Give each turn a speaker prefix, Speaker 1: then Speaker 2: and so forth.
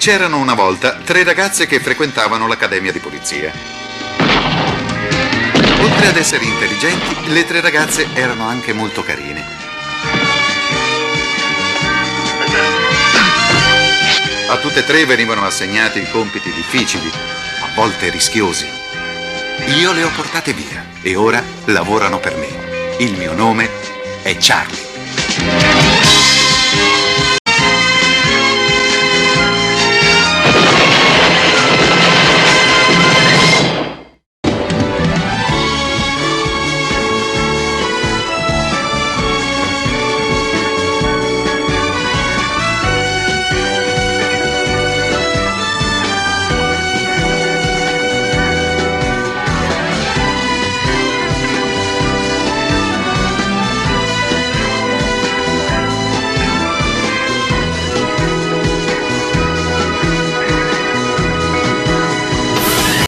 Speaker 1: C'erano una volta 3 ragazze che frequentavano l'accademia di polizia. Oltre ad essere intelligenti, le 3 ragazze erano anche molto carine. A tutte e 3 venivano assegnati compiti difficili, a volte rischiosi. Io le ho portate via e ora lavorano per me. Il mio nome è Charlie.